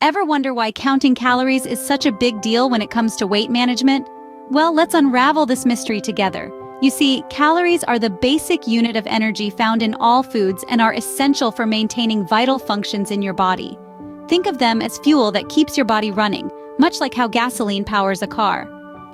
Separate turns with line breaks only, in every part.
Ever wonder why counting calories is such a big deal when it comes to weight management? Well, let's unravel this mystery together. You see, calories are the basic unit of energy found in all foods and are essential for maintaining vital functions in your body. Think of them as fuel that keeps your body running, much like how gasoline powers a car.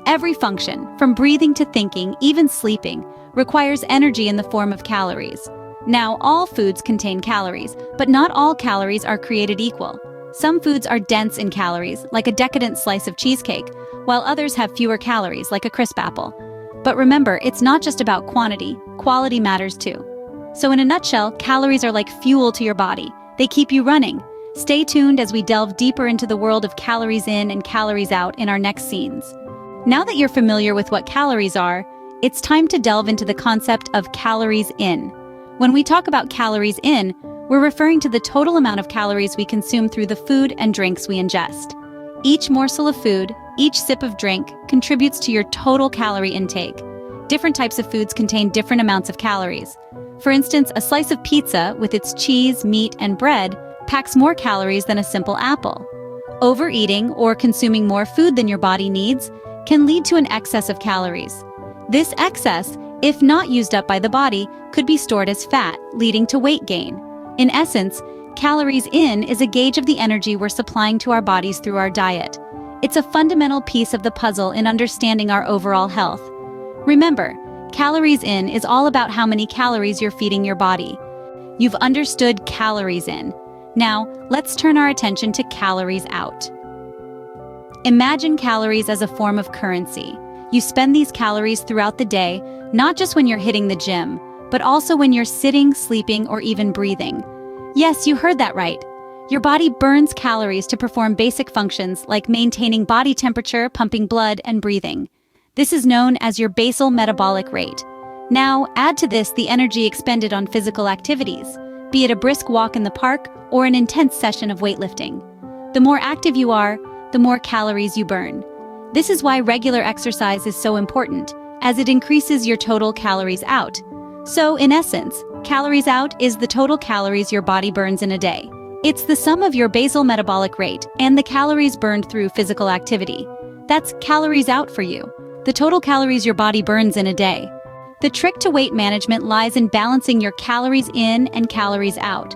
Every function, from breathing to thinking, even sleeping, requires energy in the form of calories. Now, all foods contain calories, but not all calories are created equal. Some foods are dense in calories, like a decadent slice of cheesecake, while others have fewer calories, like a crisp apple. But remember, it's not just about quantity, quality matters too. So in a nutshell, calories are like fuel to your body. They keep you running. Stay tuned as we delve deeper into the world of calories in and calories out in our next scenes. Now that you're familiar with what calories are, it's time to delve into the concept of calories in. When we talk about calories in, we're referring to the total amount of calories we consume through the food and drinks we ingest. Each morsel of food, each sip of drink, contributes to your total calorie intake. Different types of foods contain different amounts of calories. For instance, a slice of pizza with its cheese, meat, and bread packs more calories than a simple apple. Overeating or consuming more food than your body needs can lead to an excess of calories. This excess, if not used up by the body, could be stored as fat, leading to weight gain. In essence, calories in is a gauge of the energy we're supplying to our bodies through our diet. It's a fundamental piece of the puzzle in understanding our overall health. Remember, calories in is all about how many calories you're feeding your body. You've understood calories in. Now, let's turn our attention to calories out. Imagine calories as a form of currency. You spend these calories throughout the day, not just when you're hitting the gym, but also when you're sitting, sleeping, or even breathing. Yes, you heard that right. Your body burns calories to perform basic functions like maintaining body temperature, pumping blood, and breathing. This is known as your basal metabolic rate. Now, add to this the energy expended on physical activities, be it a brisk walk in the park or an intense session of weightlifting. The more active you are, the more calories you burn. This is why regular exercise is so important, as it increases your total calories out. So, in essence, calories out is the total calories your body burns in a day. It's the sum of your basal metabolic rate and the calories burned through physical activity. That's calories out for you, the total calories your body burns in a day. The trick to weight management lies in balancing your calories in and calories out.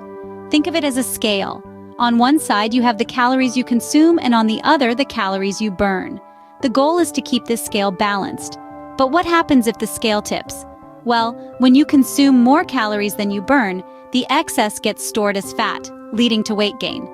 Think of it as a scale. On one side, you have the calories you consume, and on the other, the calories you burn. The goal is to keep this scale balanced. But what happens if the scale tips? Well, when you consume more calories than you burn, the excess gets stored as fat, leading to weight gain.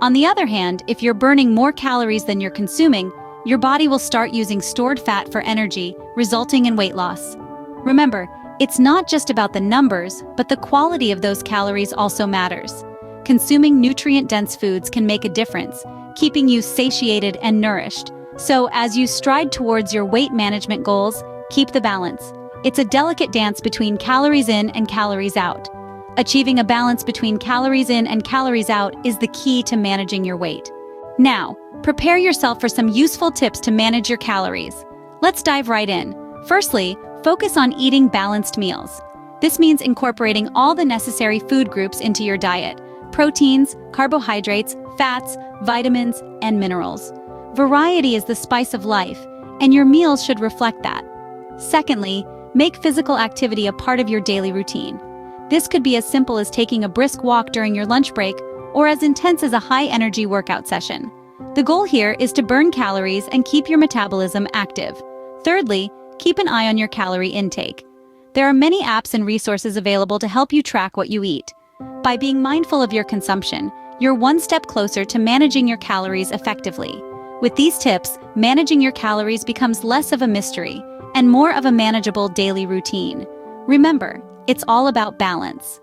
On the other hand, if you're burning more calories than you're consuming, your body will start using stored fat for energy, resulting in weight loss. Remember, it's not just about the numbers, but the quality of those calories also matters. Consuming nutrient-dense foods can make a difference, keeping you satiated and nourished. So, as you stride towards your weight management goals, keep the balance. It's a delicate dance between calories in and calories out. Achieving a balance between calories in and calories out is the key to managing your weight. Now, prepare yourself for some useful tips to manage your calories. Let's dive right in. Firstly, focus on eating balanced meals. This means incorporating all the necessary food groups into your diet: proteins, carbohydrates, fats, vitamins, and minerals. Variety is the spice of life, and your meals should reflect that. Secondly, make physical activity a part of your daily routine. This could be as simple as taking a brisk walk during your lunch break, or as intense as a high-energy workout session. The goal here is to burn calories and keep your metabolism active. Thirdly, keep an eye on your calorie intake. There are many apps and resources available to help you track what you eat. By being mindful of your consumption, you're one step closer to managing your calories effectively. With these tips, managing your calories becomes less of a mystery and more of a manageable daily routine. Remember, it's all about balance.